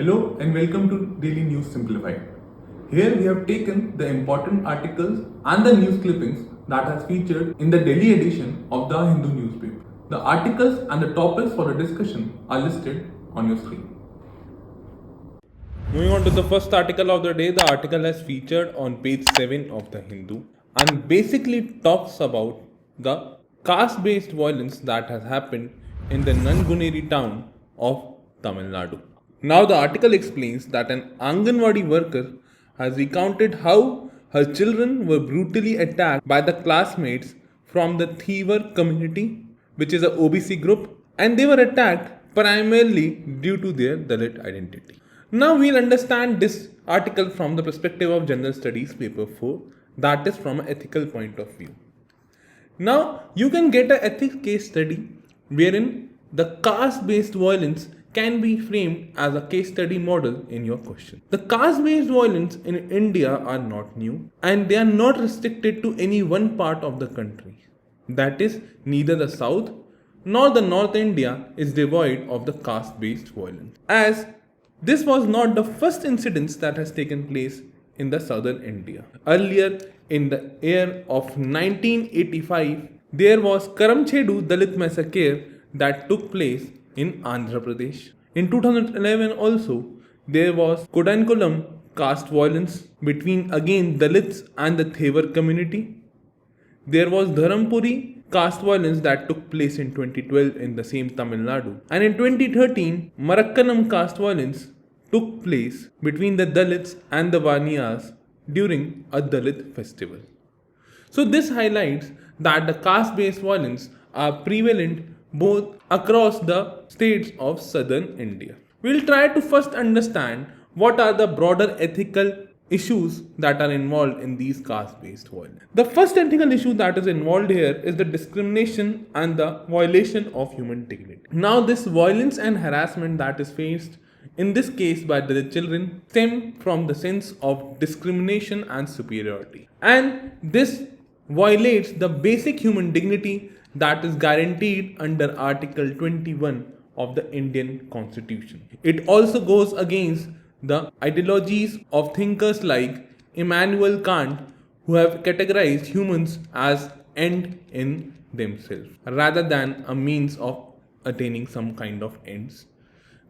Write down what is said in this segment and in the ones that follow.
Hello and welcome to Daily News Simplified. Here we have taken the important articles and the news clippings that has featured in the daily edition of the Hindu newspaper. The articles and the topics for the discussion are listed on your screen. Moving on to the first article of the day, the article has featured on page 7 of the Hindu and basically talks about the caste based violence that has happened in the Nanguneri town of Tamil Nadu. Now, the article explains that an Anganwadi worker has recounted how her children were brutally attacked by the classmates from the Thevar community, which is a OBC group, and they were attacked primarily due to their Dalit identity. Now we'll understand this article from the perspective of General Studies paper 4, that is from an ethical point of view. Now you can get an ethics case study wherein the caste based violence can be framed as a case study model in your question. The caste based violence in India are not new and they are not restricted to any one part of the country. That is, neither the South nor the North India is devoid of the caste based violence, as this was not the first incident that has taken place in the southern India. Earlier in the year of 1985, there was Karamchedu Dalit massacre that took place in Andhra Pradesh. In 2011 also, there was Kodankulam caste violence between again Dalits and the Thevar community. There was Dharampuri caste violence that took place in 2012 in the same Tamil Nadu. And in 2013, Marakkanam caste violence took place between the Dalits and the Vaniyas during a Dalit festival. So this highlights that the caste-based violence are prevalent both across the states of southern India. We'll try to first understand what are the broader ethical issues that are involved in these caste-based violence. The first ethical issue that is involved here is the discrimination and the violation of human dignity. Now this violence and harassment that is faced in this case by the children stem from the sense of discrimination and superiority. And this violates the basic human dignity that is guaranteed under Article 21 of the Indian Constitution. It also goes against the ideologies of thinkers like Immanuel Kant, who have categorized humans as end in themselves rather than a means of attaining some kind of ends.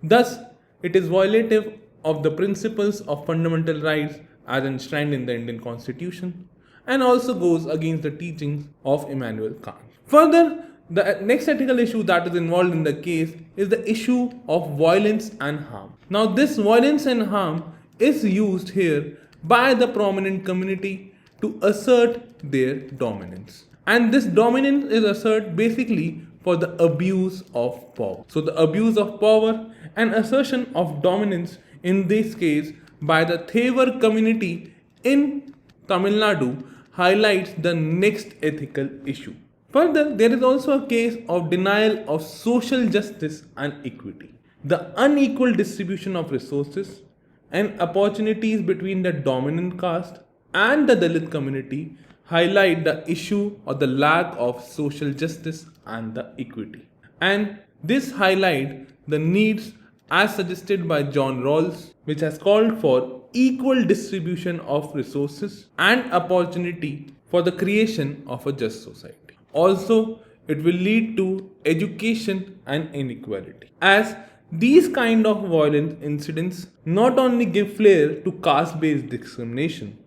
Thus, it is violative of the principles of fundamental rights as enshrined in the Indian Constitution and also goes against the teachings of Immanuel Kant. Further, the next ethical issue that is involved in the case is the issue of violence and harm. Now, this violence and harm is used here by the prominent community to assert their dominance. And this dominance is asserted basically for the abuse of power. So the abuse of power and assertion of dominance in this case by the Thevar community in Tamil Nadu highlights the next ethical issue. Further, there is also a case of denial of social justice and equity. The unequal distribution of resources and opportunities between the dominant caste and the Dalit community highlight the issue of the lack of social justice and the equity. And this highlights the needs as suggested by RAU'S, which has called for equal distribution of resources and opportunity for the creation of a just society. Also, it will lead to education and inequality, as these kind of violent incidents not only give flair to caste-based discrimination,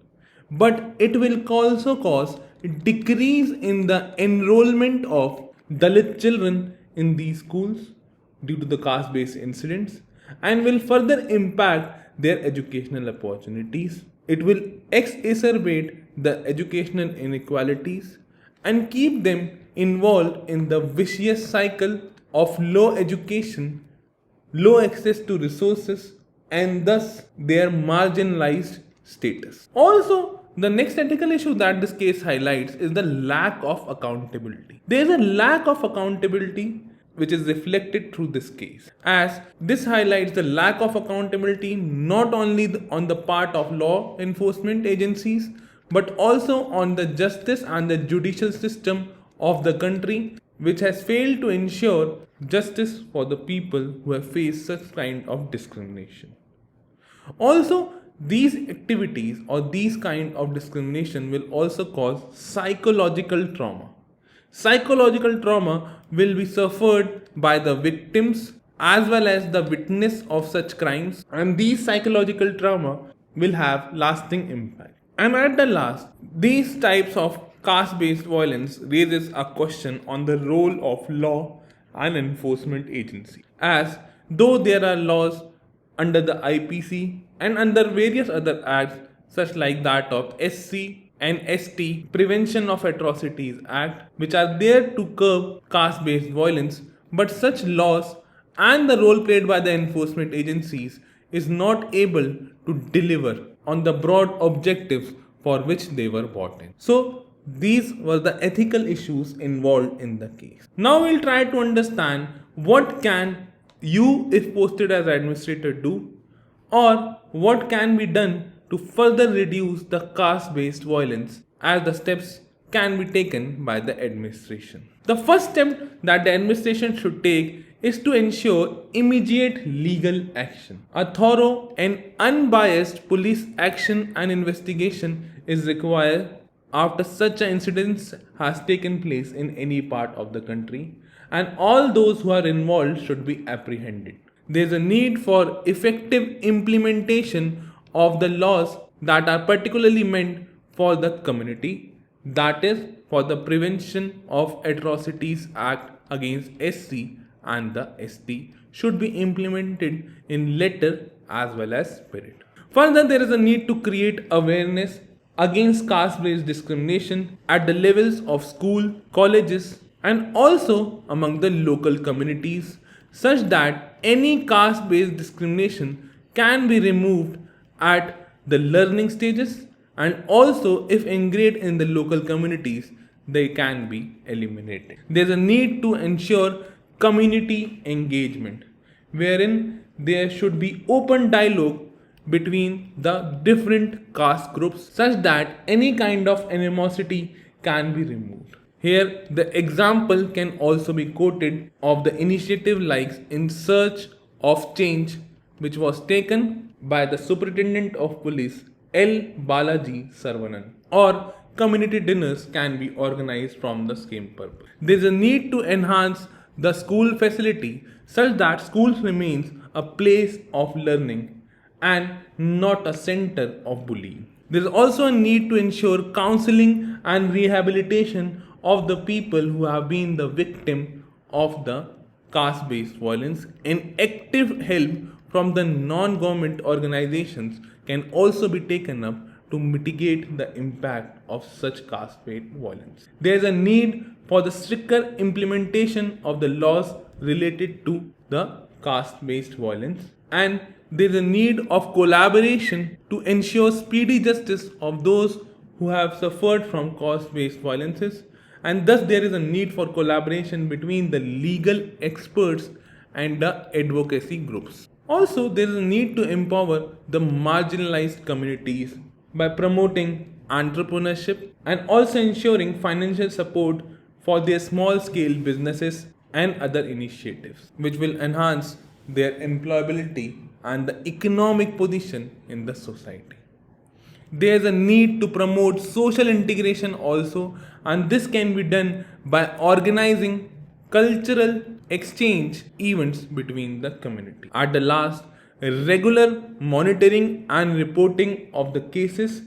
but it will also cause a decrease in the enrollment of Dalit children in these schools due to the caste-based incidents and will further impact their educational opportunities. It will exacerbate the educational inequalities and keep them involved in the vicious cycle of low education, low access to resources, and thus their marginalized status. Also, the next ethical issue that this case highlights is the lack of accountability. There is a lack of accountability which is reflected through this case, as this highlights the lack of accountability not only on the part of law enforcement agencies but also on the justice and the judicial system of the country, which has failed to ensure justice for the people who have faced such kind of discrimination. Also, these activities or these kind of discrimination will also cause psychological trauma. Psychological trauma will be suffered by the victims as well as the witness of such crimes, and these psychological trauma will have lasting impact. And at the last, these types of caste-based violence raises a question on the role of law and enforcement agency. As though there are laws under the IPC and under various other acts such like that of SC and ST Prevention of Atrocities Act, which are there to curb caste-based violence, but such laws and the role played by the enforcement agencies is not able to deliver on the broad objectives for which they were brought in. So these were the ethical issues involved in the case. Now we'll try to understand what can you, if posted as administrator, do, or what can be done to further reduce the caste-based violence, as the steps can be taken by the administration. The first step that the administration should take is to ensure immediate legal action. A thorough and unbiased police action and investigation is required after such an incident has taken place in any part of the country, and all those who are involved should be apprehended. There is a need for effective implementation of the laws that are particularly meant for the community, that is, for the Prevention of Atrocities Act against SC and the ST should be implemented in letter as well as spirit. Further, there is a need to create awareness against caste-based discrimination at the levels of school, colleges, and also among the local communities, such that any caste-based discrimination can be removed at the learning stages, and also if ingrained in the local communities, they can be eliminated. There is a need to ensure community engagement, wherein there should be open dialogue between the different caste groups such that any kind of animosity can be removed. Here, the example can also be quoted of the initiative like In Search of Change, which was taken by the Superintendent of Police L. Balaji Sarvanan, or community dinners can be organized from the same purpose. There is a need to enhance the school facility such that schools remains a place of learning and not a center of bullying. There is also a need to ensure counseling and rehabilitation of the people who have been the victim of the caste-based violence, and active help from the non-government organizations can also be taken up to mitigate the impact of such caste-based violence. There is a need for the stricter implementation of the laws related to the caste-based violence, and there is a need of collaboration to ensure speedy justice of those who have suffered from caste-based violences, and thus there is a need for collaboration between the legal experts and the advocacy groups. Also, there is a need to empower the marginalized communities by promoting entrepreneurship and also ensuring financial support for their small scale businesses and other initiatives, which will enhance their employability and the economic position in the society. There is a need to promote social integration also, and this can be done by organizing cultural exchange events between the community. At the last, regular monitoring and reporting of the cases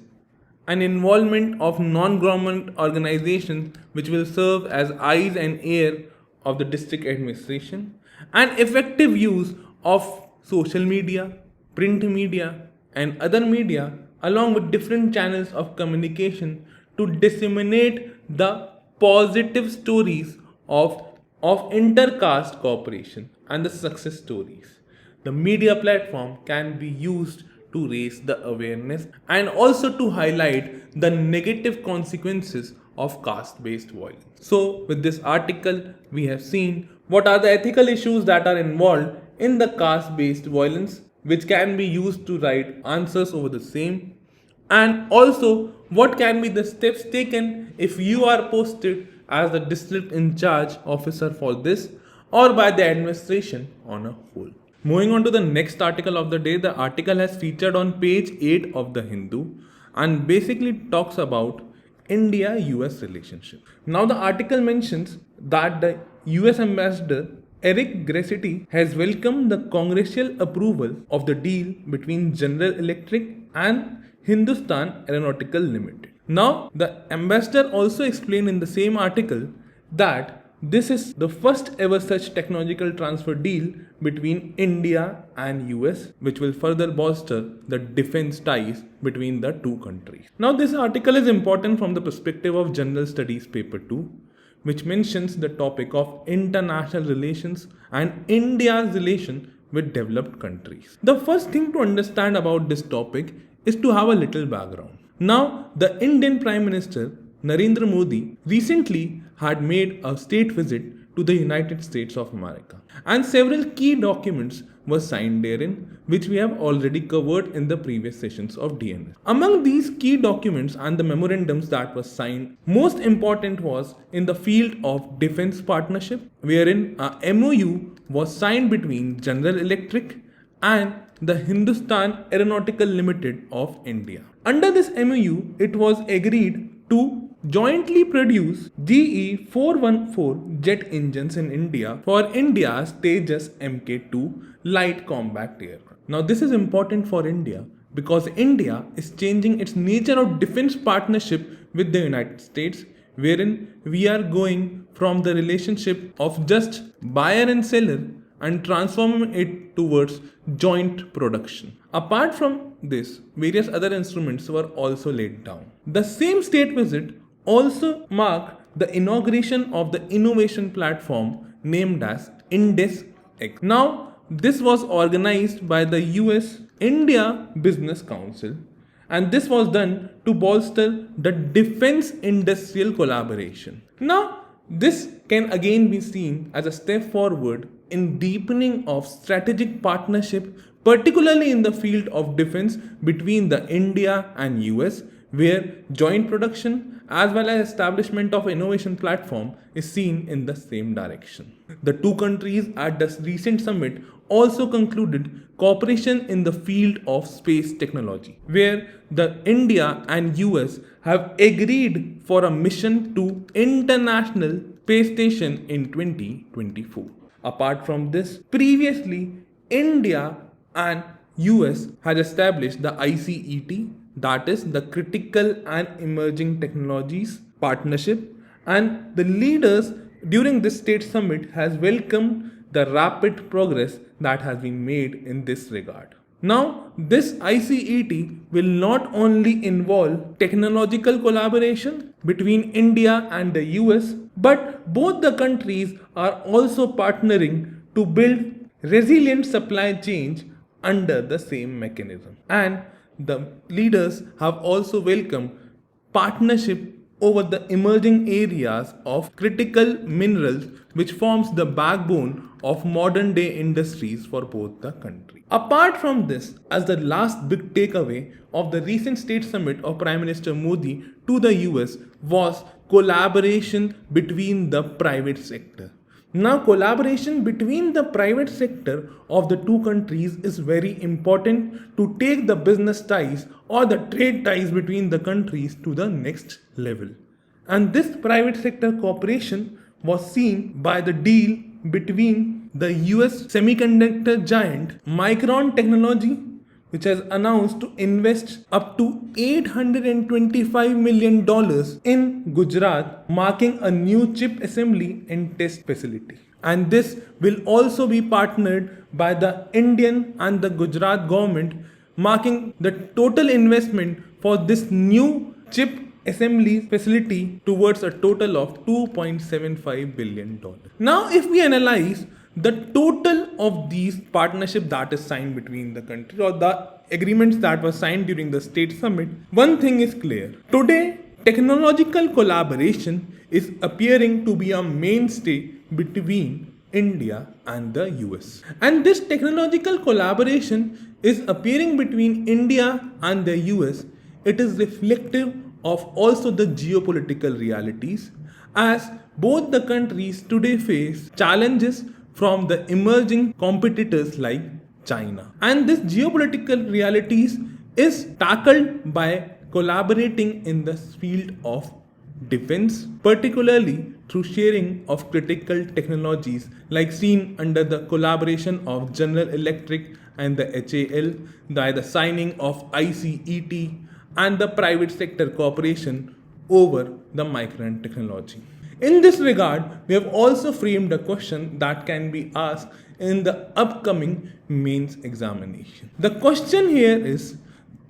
and involvement of non-government organizations which will serve as eyes and ear of the district administration, and effective use of social media, print media, and other media along with different channels of communication to disseminate the positive stories of intercaste cooperation and the success stories. The media platform can be used to raise the awareness and also to highlight the negative consequences of caste-based violence. So, with this article, we have seen what are the ethical issues that are involved in the caste-based violence, which can be used to write answers over the same, and also what can be the steps taken if you are posted as the district in charge officer for this or by the administration on a whole. Moving on to the next article of the day, the article has featured on page 8 of the Hindu and basically talks about India-US relationship. Now the article mentions that the US ambassador Eric Gressity has welcomed the congressional approval of the deal between General Electric and Hindustan Aeronautical Limited. Now the ambassador also explained in the same article that this is the first ever such technological transfer deal between India and US, which will further bolster the defense ties between the two countries. Now this article is important from the perspective of General Studies paper 2, which mentions the topic of international relations and India's relation with developed countries. The first thing to understand about this topic is to have a little background. Now, the Indian Prime Minister Narendra Modi recently had made a state visit to the United States of America, and several key documents were signed therein, which we have already covered in the previous sessions of DNS. Among these key documents and the memorandums that were signed, most important was in the field of defense partnership, wherein a MOU was signed between General Electric and the Hindustan Aeronautical Limited of India. Under this MOU, it was agreed to jointly produce GE 414 jet engines in India for India's Tejas Mk2 light combat aircraft. Now this is important for India because India is changing its nature of defense partnership with the United States, wherein we are going from the relationship of just buyer and seller and transforming it towards joint production. Apart from this, various other instruments were also laid down. The same state visit also marked the inauguration of the innovation platform named as IndexX. Now, this was organized by the US India Business Council, and this was done to bolster the defense industrial collaboration. Now, this can again be seen as a step forward in deepening of strategic partnership, particularly in the field of defense between the India and US, where joint production as well as establishment of innovation platform is seen in the same direction. The two countries at the recent summit also concluded cooperation in the field of space technology, where the India and US have agreed for a mission to International Space Station in 2024. Apart from this, previously India and US had established the ICET, that is the Critical and Emerging Technologies Partnership, and the leaders during this state summit has welcomed the rapid progress that has been made in this regard. Now, this ICET will not only involve technological collaboration between India and the US, but both the countries are also partnering to build resilient supply chains under the same mechanism. And the leaders have also welcomed partnership over the emerging areas of critical minerals, which forms the backbone of modern day industries for both the countries. Apart from this, as the last big takeaway of the recent state summit of Prime Minister Modi to the US was collaboration between the private sector. Now, collaboration between the private sector of the two countries is very important to take the business ties or the trade ties between the countries to the next level. And this private sector cooperation was seen by the deal between the US semiconductor giant Micron Technology, which has announced to invest up to $825 million in Gujarat, marking a new chip assembly and test facility. And this will also be partnered by the Indian and the Gujarat government, marking the total investment for this new chip assembly facility towards a total of $2.75 billion. Now, if we analyze the total of these partnership that is signed between the countries or the agreements that were signed during the state summit, one thing is clear. Today, technological collaboration is appearing to be a mainstay between India and the US. And this technological collaboration is appearing between India and the US. It is reflective of also the geopolitical realities, as both the countries today face challenges from the emerging competitors like China. And this geopolitical realities is tackled by collaborating in the field of defense, particularly through sharing of critical technologies like seen under the collaboration of General Electric and the HAL, by the signing of ICET and the private sector cooperation over the micron technology. In this regard, we have also framed a question that can be asked in the upcoming mains examination. The question here is,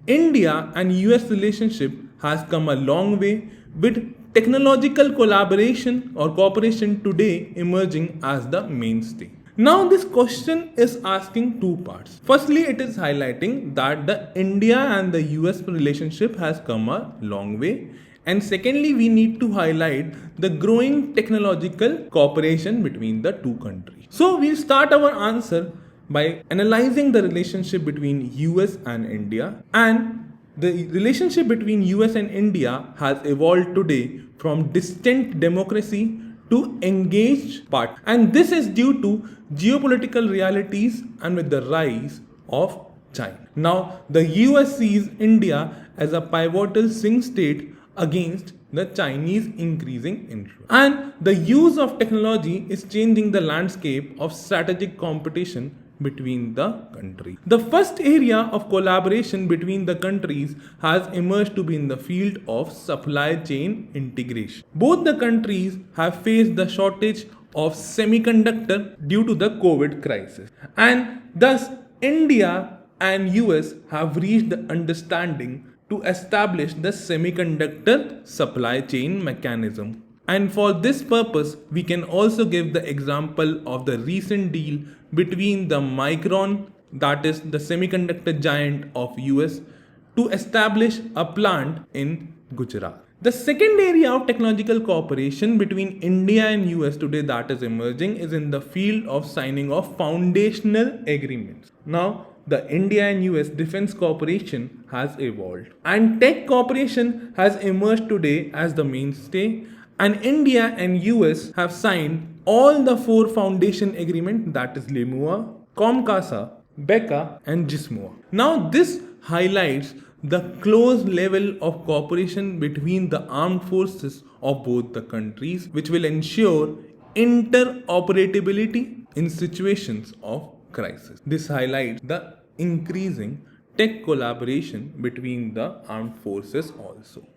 India and US relationship has come a long way with technological collaboration or cooperation today emerging as the mainstay. Now this question is asking two parts. Firstly, it is highlighting that the India and the US relationship has come a long way. And secondly, we need to highlight the growing technological cooperation between the two countries. So we'll start our answer by analyzing the relationship between US and India. And the relationship between US and India has evolved today from distant democracy to engaged part. And this is due to geopolitical realities and with the rise of China. Now, the US sees India as a pivotal swing state against the Chinese increasing influence. And the use of technology is changing the landscape of strategic competition between the countries. The first area of collaboration between the countries has emerged to be in the field of supply chain integration. Both the countries have faced the shortage of semiconductor due to the COVID crisis. And thus, India and US have reached the understanding to establish the semiconductor supply chain mechanism. And for this purpose, we can also give the example of the recent deal between the Micron, that is the semiconductor giant of US, to establish a plant in Gujarat. The second area of technological cooperation between India and US today that is emerging is in the field of signing of foundational agreements. Now, the India and US defense cooperation has evolved, and tech cooperation has emerged today as the mainstay, and India and US have signed all the 4 foundation agreements, that is LEMUA, COMCASA, BECA and GISMOA. Now this highlights the close level of cooperation between the armed forces of both the countries, which will ensure interoperability in situations of crisis. This highlights the increasing tech collaboration between the armed forces also.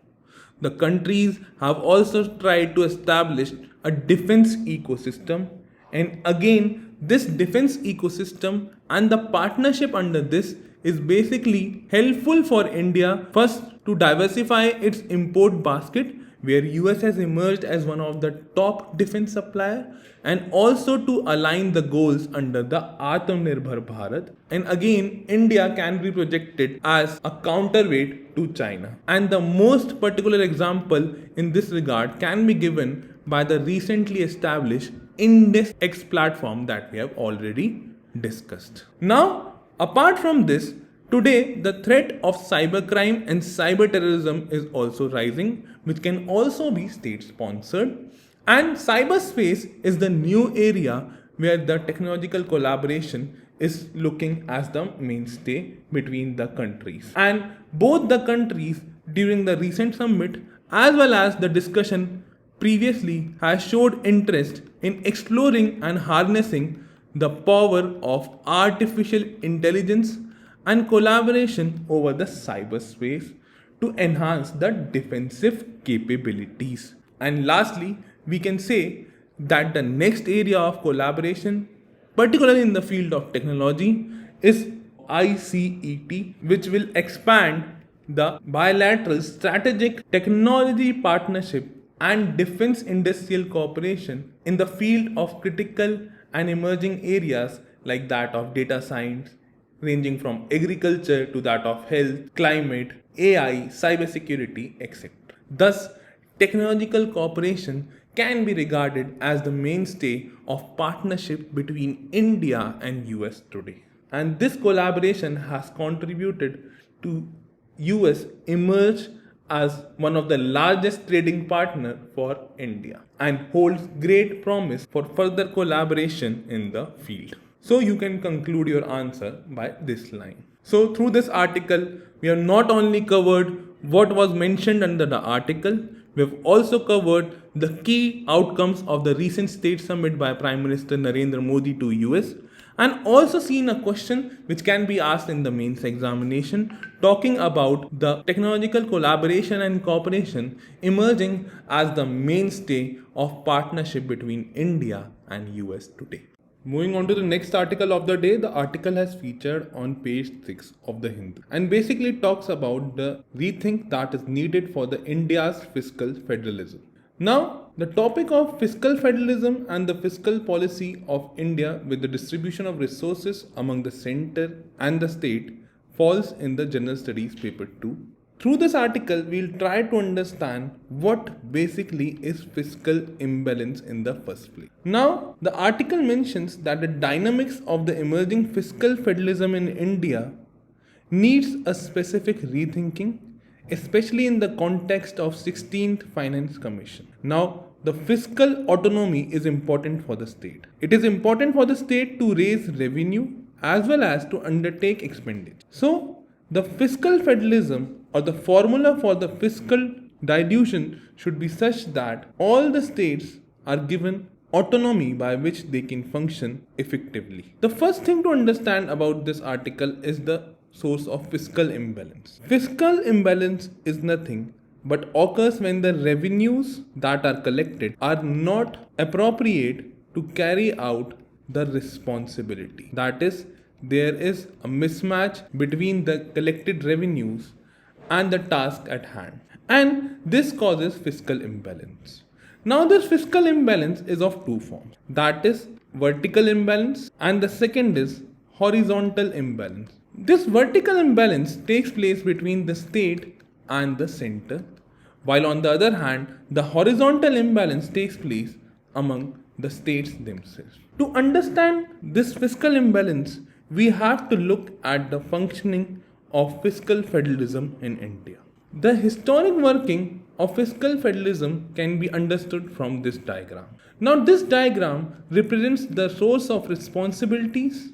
The countries have also tried to establish a defense ecosystem, and again this defense ecosystem and the partnership under this is basically helpful for India first to diversify its import basket, where US has emerged as one of the top defense supplier, and also to align the goals under the Atmanirbhar Bharat. And again, India can be projected as a counterweight to China. And the most particular example in this regard can be given by the recently established INDEX platform that we have already discussed. Now, apart from this, today the threat of cybercrime and cyber terrorism is also rising, which can also be state sponsored. And cyberspace is the new area where the technological collaboration is looking as the mainstay between the countries. And both the countries during the recent summit as well as the discussion previously has showed interest in exploring and harnessing the power of artificial intelligence and collaboration over the cyberspace to enhance the defensive capabilities. And lastly, we can say that the next area of collaboration, particularly in the field of technology, is ICET, which will expand the bilateral strategic technology partnership and defense industrial cooperation in the field of critical and emerging areas like that of data science, ranging from agriculture to that of health, climate, AI, cybersecurity, etc. Thus, technological cooperation can be regarded as the mainstay of partnership between India and US today. And this collaboration has contributed to US emerge as one of the largest trading partner for India and holds great promise for further collaboration in the field. So you can conclude your answer by this line. So through this article, we have not only covered what was mentioned under the article, we have also covered the key outcomes of the recent state summit by Prime Minister Narendra Modi to US, and also seen a question which can be asked in the mains examination talking about the technological collaboration and cooperation emerging as the mainstay of partnership between India and US today. Moving on to the next article of the day, the article has featured on page 6 of the Hindu and basically talks about the rethink that is needed for the India's fiscal federalism. Now, the topic of fiscal federalism and the fiscal policy of India with the distribution of resources among the center and the state falls in the General Studies paper 2. Through this article, we'll try to understand what basically is fiscal imbalance in the first place. Now, the article mentions that the dynamics of the emerging fiscal federalism in India needs a specific rethinking, especially in the context of 16th Finance Commission. Now, the fiscal autonomy is important for the state. It is important for the state to raise revenue as well as to undertake expenditure. So, the fiscal federalism or the formula for the fiscal dilution should be such that all the states are given autonomy by which they can function effectively. The first thing to understand about this article is the source of fiscal imbalance. Fiscal imbalance is nothing but occurs when the revenues that are collected are not appropriate to carry out the responsibility. That is, there is a mismatch between the collected revenues and the task at hand, and this causes fiscal imbalance. Now, this fiscal imbalance is of two forms, that is vertical imbalance and the second is horizontal imbalance. This vertical imbalance takes place between the state and the center, while on the other hand, the horizontal imbalance takes place among the states themselves. To understand this fiscal imbalance, we have to look at the functioning of fiscal federalism in India. The historic working of fiscal federalism can be understood from this diagram. Now, this diagram represents the source of responsibilities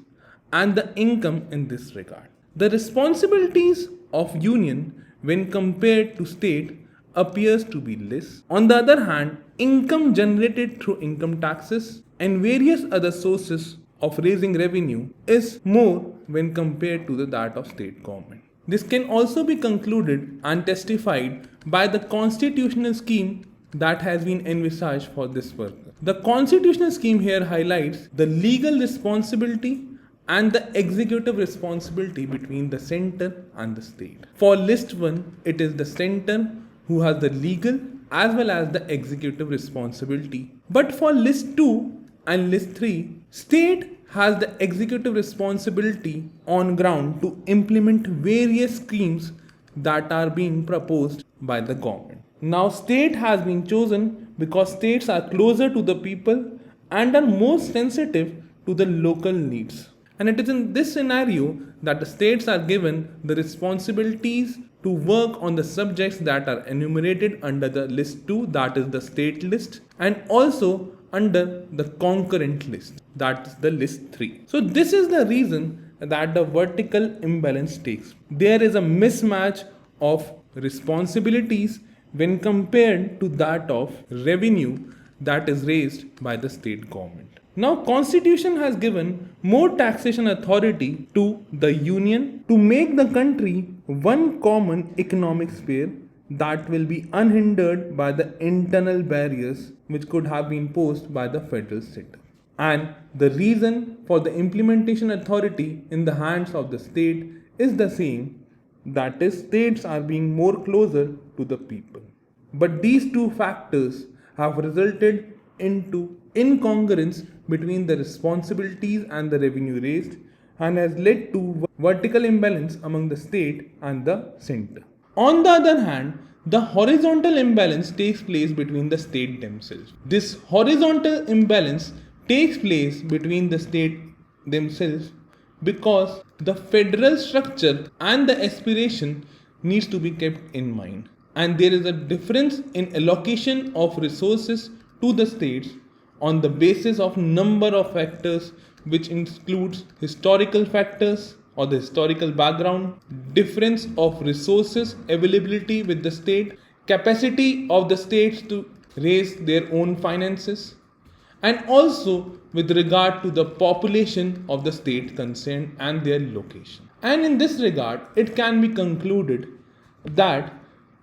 and the income in this regard. The responsibilities of union when compared to state appears to be less. On the other hand, income generated through income taxes and various other sources of raising revenue is more when compared to that of state government. This can also be concluded and testified by the constitutional scheme that has been envisaged for this purpose. The constitutional scheme here highlights the legal responsibility and the executive responsibility between the center and the state. For list 1, it is the center who has the legal as well as the executive responsibility. But for list 2 and list 3, state has the executive responsibility on ground to implement various schemes that are being proposed by the government. Now, state has been chosen because states are closer to the people and are more sensitive to the local needs. And it is in this scenario that the states are given the responsibilities to work on the subjects that are enumerated under the list 2, that is the state list, and also under the concurrent list, that is the list 3. So this is the reason that the vertical imbalance takes. There is a mismatch of responsibilities when compared to that of revenue that is raised by the state government. Now, Constitution has given more taxation authority to the union to make the country one common economic sphere that will be unhindered by the internal barriers which could have been posed by the federal sector. And the reason for the implementation authority in the hands of the state is the same, that is, states are being more closer to the people. But these two factors have resulted into incongruence between the responsibilities and the revenue raised and has led to vertical imbalance among the state and the center. On the other hand, the horizontal imbalance takes place between the state themselves. This horizontal imbalance takes place between the state themselves because the federal structure and the aspiration needs to be kept in mind. and there is a difference in allocation of resources to the states on the basis of number of factors, which includes historical factors or the historical background, difference of resources availability with the state, capacity of the states to raise their own finances, and also with regard to the population of the state concerned and their location. And in this regard, it can be concluded that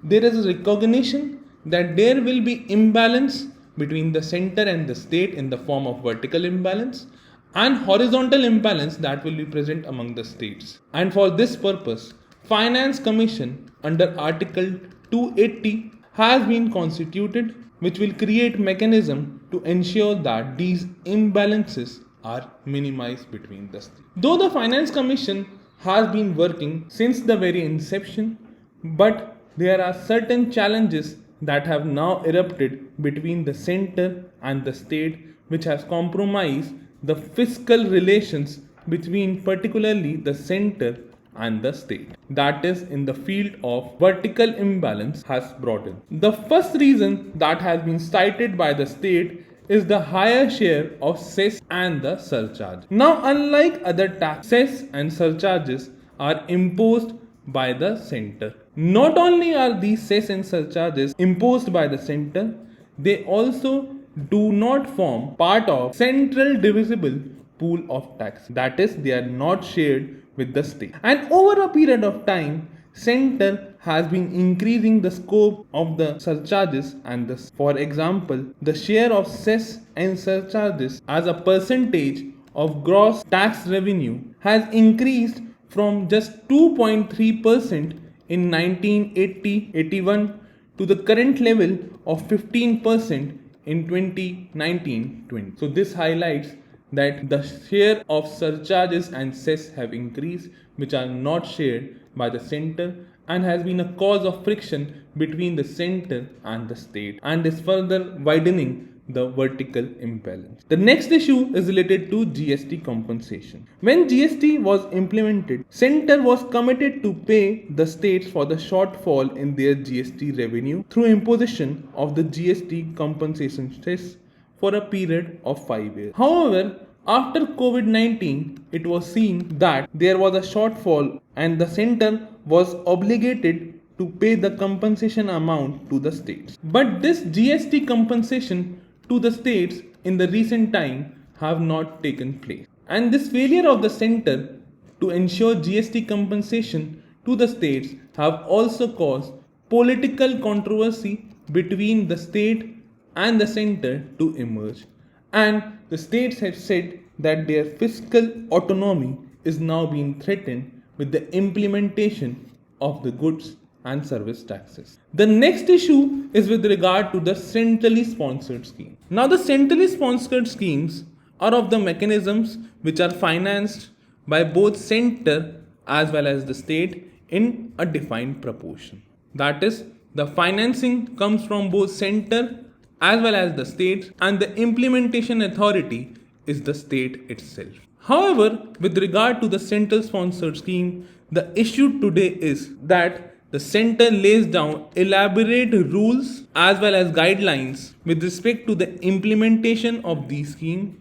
there is a recognition that there will be imbalance between the center and the state in the form of vertical imbalance and horizontal imbalance that will be present among the states. And for this purpose, Finance Commission under Article 280 has been constituted, which will create mechanism to ensure that these imbalances are minimized between the states. Though the Finance Commission has been working since the very inception, but there are certain challenges that have now erupted between the center and the state, which has compromised the fiscal relations between particularly the center and the state, that is in the field of vertical imbalance has brought in. The first reason that has been cited by the state is the higher share of cess and the surcharge. Now, unlike other taxes and surcharges are imposed by the center, not only are these cess and surcharges imposed by the center, they also do not form part of central divisible pool of tax, that is they are not shared with the state. And over a period of time, center has been increasing the scope of the surcharges and the, for example, the share of cess and surcharges as a percentage of gross tax revenue has increased from just 2.3% in 1980-81 to the current level of 15% in 2019-20. So this highlights that the share of surcharges and cess have increased, which are not shared by the center, and has been a cause of friction between the center and the state, and is further widening the vertical imbalance. The next issue is related to GST compensation. When GST was implemented, center was committed to pay the states for the shortfall in their GST revenue through imposition of the GST compensation cess for a period of 5 years. However, after COVID-19, it was seen that there was a shortfall and the center was obligated to pay the compensation amount to the states. But this GST compensation to the states in the recent time have not taken place. And this failure of the center to ensure GST compensation to the states have also caused political controversy between the state and the center to emerge. And the states have said that their fiscal autonomy is now being threatened with the implementation of the goods and service taxes. The next issue is with regard to the centrally sponsored scheme. Now, the centrally sponsored schemes are of the mechanisms which are financed by both center as well as the state in a defined proportion. That is, the financing comes from both center as well as the states, and the implementation authority is the state itself. However, with regard to the central sponsored scheme, the issue today is that the center lays down elaborate rules as well as guidelines with respect to the implementation of these schemes.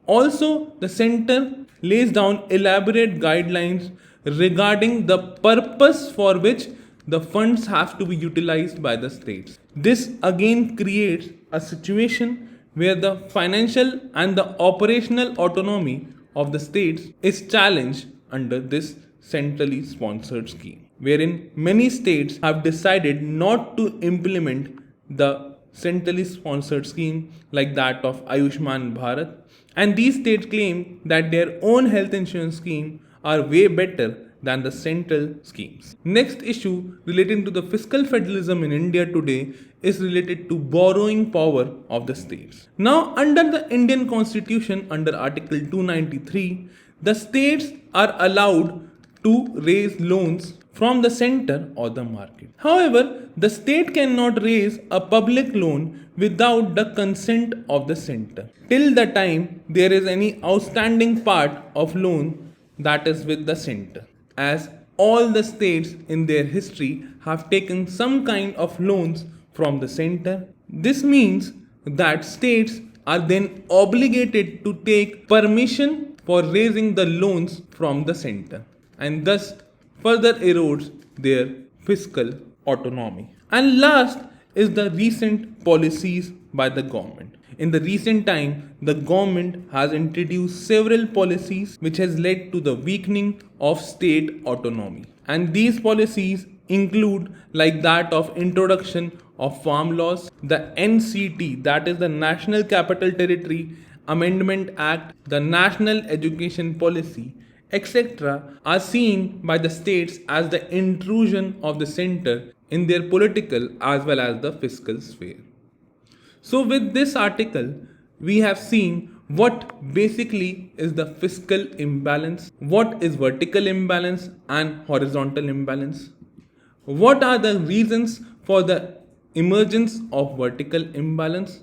Also, the center lays down elaborate guidelines regarding the purpose for which the funds have to be utilized by the states. This again creates a situation where the financial and the operational autonomy of the states is challenged under this centrally sponsored scheme, wherein many states have decided not to implement the centrally sponsored scheme like that of Ayushman Bharat, and these states claim that their own health insurance scheme are way better than the central schemes. Next issue relating to the fiscal federalism in India today is related to borrowing power of the states. Now, under the Indian Constitution, under Article 293, the states are allowed to raise loans from the center or the market. However, the state cannot raise a public loan without the consent of the center till the time there is any outstanding part of loan that is with the center, as all the states in their history have taken some kind of loans from the center. This means that states are then obligated to take permission for raising the loans from the center and thus further erodes their fiscal autonomy. And last is the recent policies by the government. In the recent time, the government has introduced several policies which has led to the weakening of state autonomy. And these policies include like that of introduction of farm laws, the NCT, that is the National Capital Territory Amendment Act, the National Education Policy, etc., are seen by the states as the intrusion of the center in their political as well as the fiscal sphere. So, with this article, we have seen what basically is the fiscal imbalance, what is vertical imbalance and horizontal imbalance, what are the reasons for the emergence of vertical imbalance,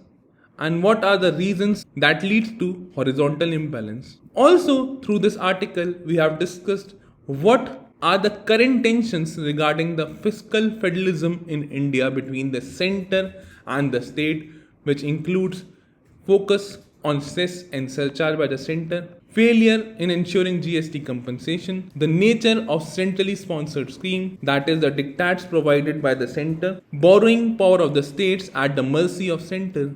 and what are the reasons that leads to horizontal imbalance. Also, through this article, we have discussed what are the current tensions regarding the fiscal federalism in India between the center and the state, which includes focus on cess and surcharge by the center, failure in ensuring GST compensation, the nature of centrally sponsored scheme, that is the diktats provided by the center, borrowing power of the states at the mercy of center,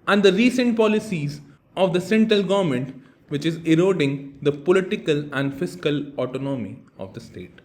and the recent policies of the central government which is eroding the political and fiscal autonomy of the state.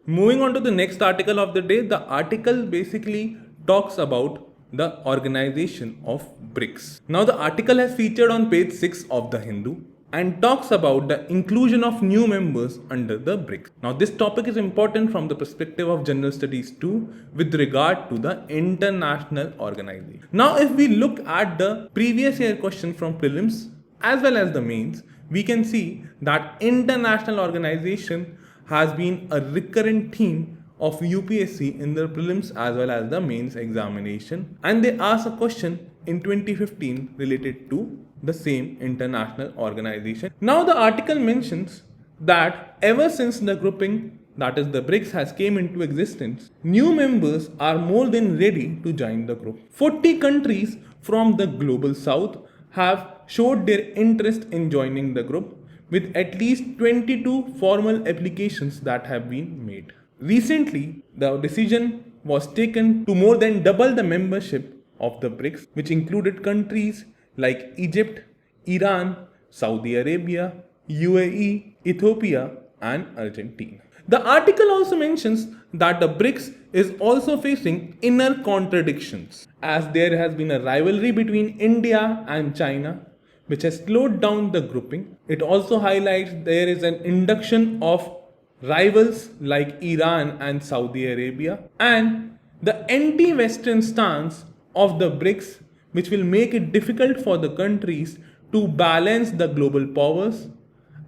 Moving on to the next article of the day, the article basically talks about the organization of BRICS. Now the article has featured on page 6 of the Hindu and talks about the inclusion of new members under the BRICS. Now this topic is important from the perspective of general studies too with regard to the international organization. Now if we look at the previous year question from prelims as well as the mains, we can see that international organization has been a recurrent theme of UPSC in the prelims as well as the mains examination, and they asked a question in 2015 related to the same international organization. Now the article mentions that ever since the grouping, that is the BRICS, has came into existence, new members are more than ready to join the group. 40 countries from the global south have showed their interest in joining the group, with at least 22 formal applications that have been made. Recently, the decision was taken to more than double the membership of the BRICS, which included countries like Egypt, Iran, Saudi Arabia, UAE, Ethiopia, and Argentina. The article also mentions that the BRICS is also facing inner contradictions, as there has been a rivalry between India and China, which has slowed down the grouping. It also highlights there is an induction of rivals like Iran and Saudi Arabia, and the anti-Western stance of the BRICS, which will make it difficult for the countries to balance the global powers,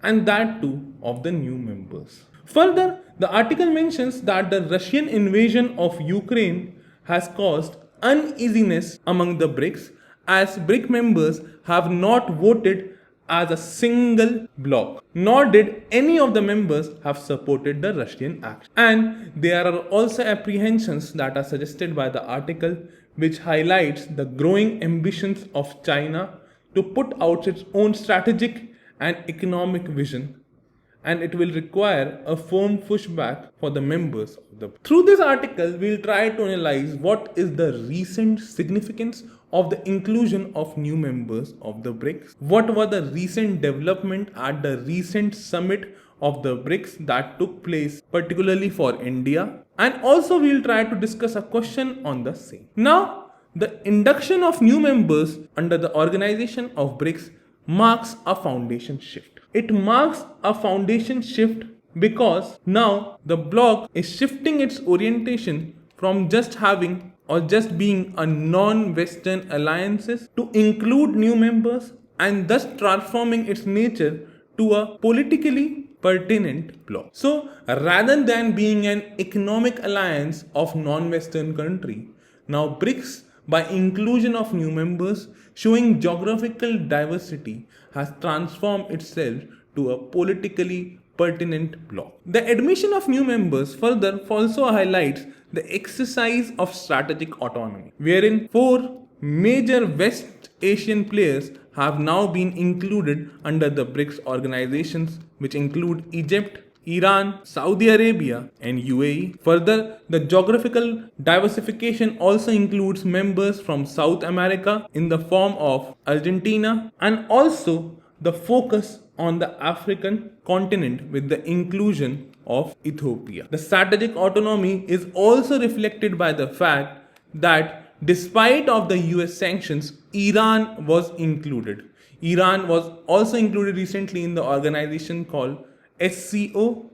and that too of the new members. Further, the article mentions that the Russian invasion of Ukraine has caused uneasiness among the BRICS, as BRIC members have not voted as a single bloc, nor did any of the members have supported the Russian action. And there are also apprehensions that are suggested by the article which highlights the growing ambitions of China to put out its own strategic and economic vision, and it will require a firm pushback for the members of the. Through this article, we'll try to analyze what is the recent significance of the inclusion of new members of the BRICS, what were the recent development at the recent summit of the BRICS that took place particularly for India, and also we'll try to discuss a question on the same. Now, the induction of new members under the organization of BRICS marks a foundation shift. It marks a foundation shift because now the bloc is shifting its orientation from just having or just being a non-Western alliances to include new members, and thus transforming its nature to a politically pertinent bloc. So rather than being an economic alliance of non-Western country, now BRICS, by inclusion of new members showing geographical diversity, has transformed itself to a politically pertinent bloc. The admission of new members further also highlights the exercise of strategic autonomy, wherein 4 major West Asian players have now been included under the BRICS organizations, which include Egypt, Iran, Saudi Arabia, and UAE. Further, the geographical diversification also includes members from South America in the form of Argentina, and also the focus on the African continent with the inclusion of Ethiopia. The strategic autonomy is also reflected by the fact that despite of the US sanctions, Iran was included. Iran was also included recently in the organization called SCO,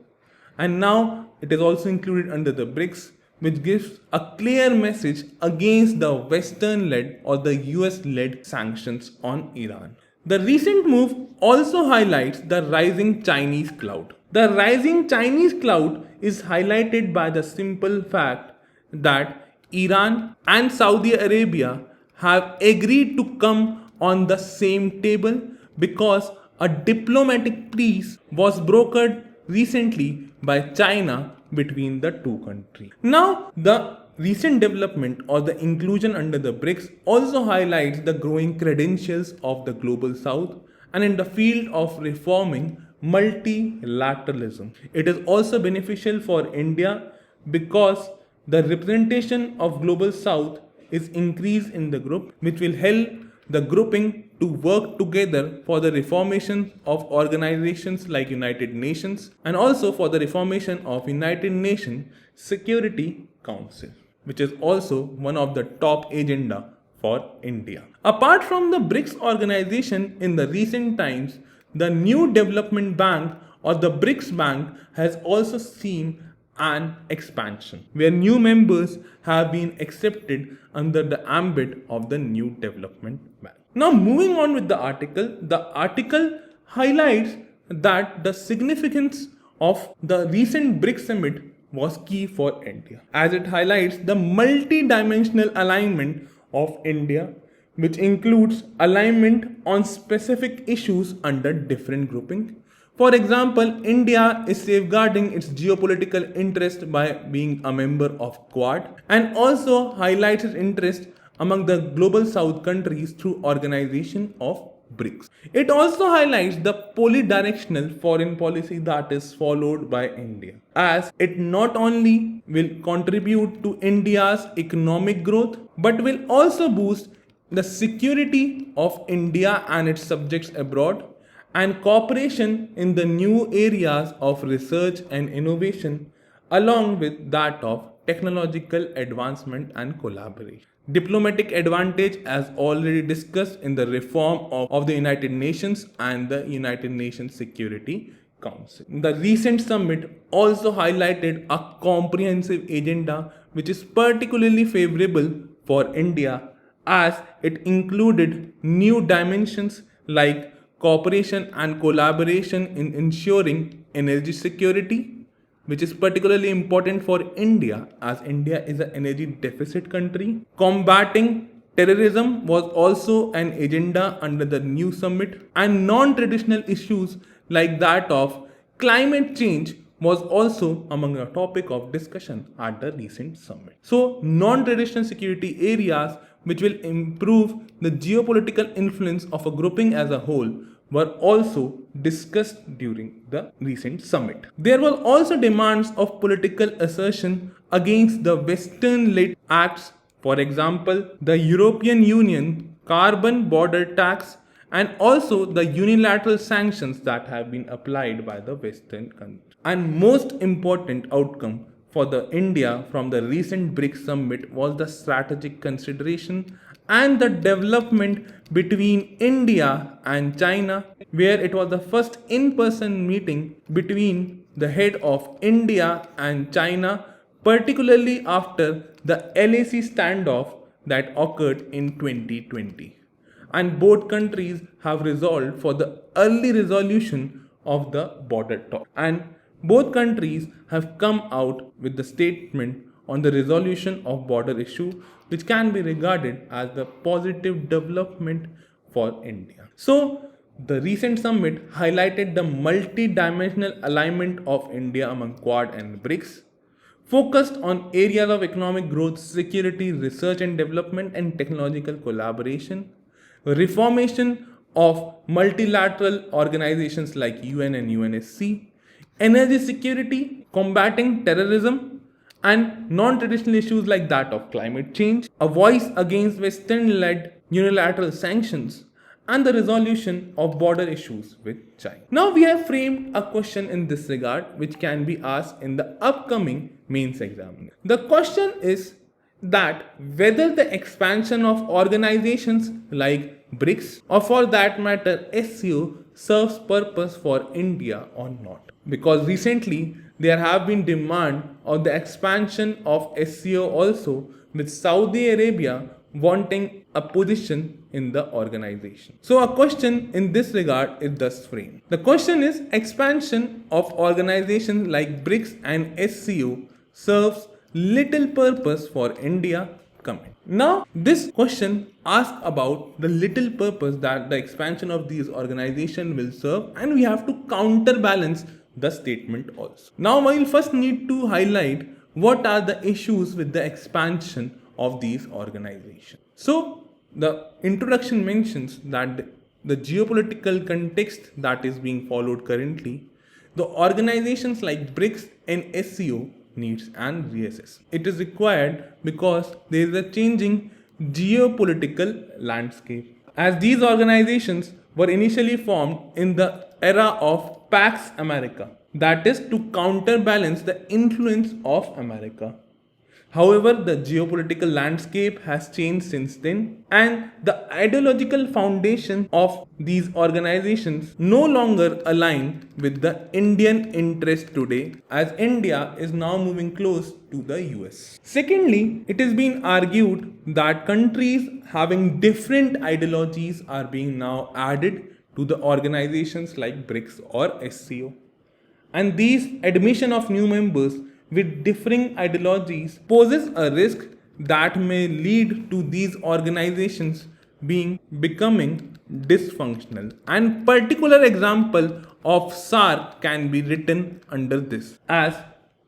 and now it is also included under the BRICS, which gives a clear message against the Western-led or the US-led sanctions on Iran. The recent move also highlights the rising Chinese clout. The rising Chinese clout is highlighted by the simple fact that Iran and Saudi Arabia have agreed to come on the same table because a diplomatic peace was brokered recently by China between the two countries. Now, the recent development or the inclusion under the BRICS also highlights the growing credentials of the global south and in the field of reforming multilateralism. It is also beneficial for India because the representation of global south is increased in the group, which will help the grouping to work together for the reformation of organizations like United Nations and also for the reformation of United Nations Security Council, which is also one of the top agenda for India. Apart from the BRICS organization, in the recent times, the new development bank or the BRICS bank has also seen an expansion where new members have been accepted under the ambit of the new development bank. Now moving on with the article highlights that the significance of the recent BRICS summit was key for India, as it highlights the multi-dimensional alignment of India, which includes alignment on specific issues under different grouping. For example, India is safeguarding its geopolitical interest by being a member of Quad and also highlights its interest among the global south countries through organization of BRICS. It also highlights the polydirectional foreign policy that is followed by India, as it not only will contribute to India's economic growth but will also boost the security of India and its subjects abroad and cooperation in the new areas of research and innovation, along with that of technological advancement and collaboration. Diplomatic advantage, as already discussed in the reform of the United Nations and the United Nations Security Council. The recent summit also highlighted a comprehensive agenda which is particularly favorable for India, as it included new dimensions like cooperation and collaboration in ensuring energy security, which is particularly important for India as India is an energy deficit country. Combating terrorism was also an agenda under the new summit, and non-traditional issues like that of climate change was also among the topic of discussion at the recent summit. So, non-traditional security areas which will improve the geopolitical influence of a grouping as a whole were also discussed during the recent summit. There were also demands of political assertion against the Western-led acts, for example, the European Union carbon border tax and also the unilateral sanctions that have been applied by the Western countries. And most important outcome for the India from the recent BRICS summit was the strategic consideration and the development between India and China, where it was the first in-person meeting between the head of India and China, particularly after the LAC standoff that occurred in 2020. And both countries have resolved for the early resolution of the border talk. And both countries have come out with the statement on the resolution of border issue, which can be regarded as the positive development for India. So, The recent summit highlighted the multi-dimensional alignment of India among Quad and BRICS, focused on areas of economic growth, security, research and development, and technological collaboration, reformation of multilateral organizations like UN and UNSC, energy security, combating terrorism, and non-traditional issues like that of climate change, a voice against Western-led unilateral sanctions, and the resolution of border issues with China. Now we have framed a question in this regard which can be asked in the upcoming mains exam. The question is that whether the expansion of organizations like BRICS or for that matter SCO serves purpose for India or not. Because recently there have been demand of the expansion of SCO also, with Saudi Arabia wanting a position in the organization. So a question in this regard is thus framed. The question is, expansion of organizations like BRICS and SCO serves little purpose for India. Comment. Now this question asks about the little purpose that the expansion of these organizations will serve, and we have to counterbalance the statement also. Now we'll first need to highlight what are the issues with the expansion of these organizations. So the introduction mentions that the geopolitical context that is being followed currently, the organizations like BRICS and SCO needs an reassessment. It is required because there is a changing geopolitical landscape. As these organizations were initially formed in the era of Pax America, that is to counterbalance the influence of America. However, the geopolitical landscape has changed since then, and the ideological foundation of these organizations no longer align with the Indian interest today, as India is now moving close to the US. Secondly, it has been argued that countries having different ideologies are being now added to the organizations like BRICS or SCO. And these admission of new members with differing ideologies poses a risk that may lead to these organizations becoming dysfunctional. And particular example of SAARC can be written under this, as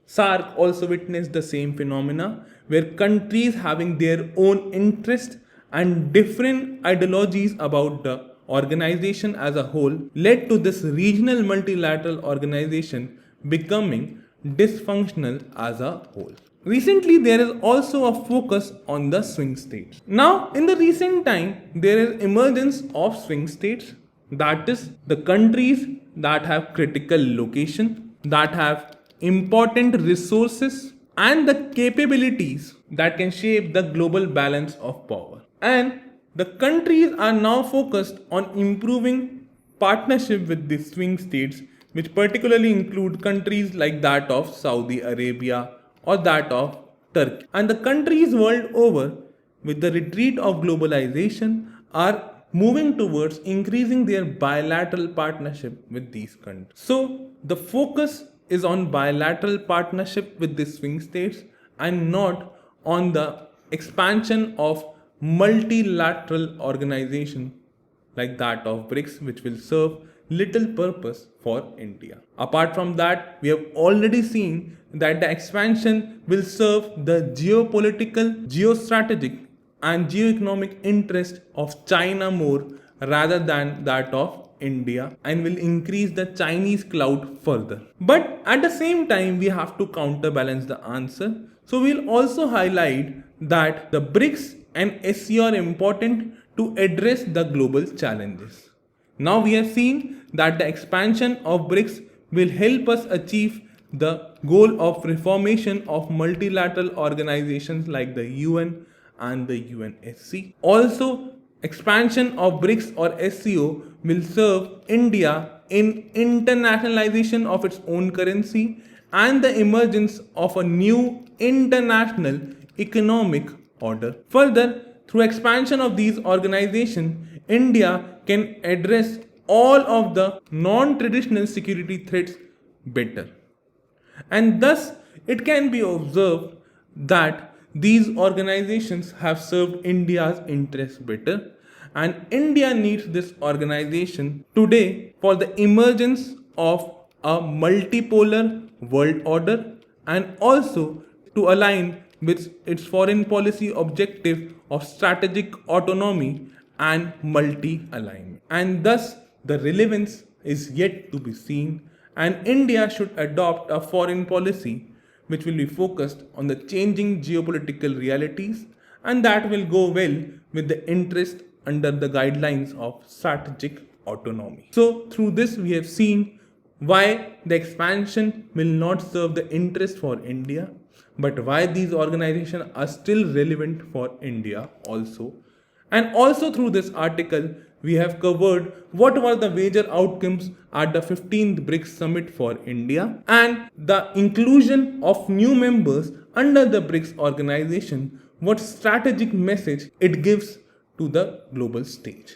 SAARC also witnessed the same phenomena where countries having their own interest and different ideologies about the organization as a whole led to this regional multilateral organization becoming dysfunctional as a whole. Recently, there is also a focus on the swing states. Now, in the recent time, there is emergence of swing states, that is the countries that have critical location, that have important resources and the capabilities that can shape the global balance of power. And the countries are now focused on improving partnership with the swing states, which particularly include countries like that of Saudi Arabia or that of Turkey. And the countries world over, with the retreat of globalization, are moving towards increasing their bilateral partnership with these countries. So the focus is on bilateral partnership with the swing states and not on the expansion of multilateral organization like that of BRICS, which will serve little purpose for India. Apart from that, we have already seen that the expansion will serve the geopolitical, geostrategic and geoeconomic interest of China more rather than that of India, and will increase the Chinese clout further. But at the same time, we have to counterbalance the answer. So we'll also highlight that the BRICS and SCO are important to address the global challenges. Now we have seen that the expansion of BRICS will help us achieve the goal of reformation of multilateral organizations like the UN and the UNSC. Also, expansion of BRICS or SCO will serve India in internationalization of its own currency and the emergence of a new international economic order. Further, through expansion of these organizations, India can address all of the non-traditional security threats better. And thus, it can be observed that these organizations have served India's interests better, and India needs this organization today for the emergence of a multipolar world order and also to align with its foreign policy objective of strategic autonomy and multi-alignment. And thus, the relevance is yet to be seen, and India should adopt a foreign policy which will be focused on the changing geopolitical realities, and that will go well with the interest under the guidelines of strategic autonomy. So, through this, we have seen why the expansion will not serve the interest for India, but why these organizations are still relevant for India also. And also through this article, we have covered what were the major outcomes at the 15th BRICS summit for India and the inclusion of new members under the BRICS organization, what strategic message it gives to the global stage.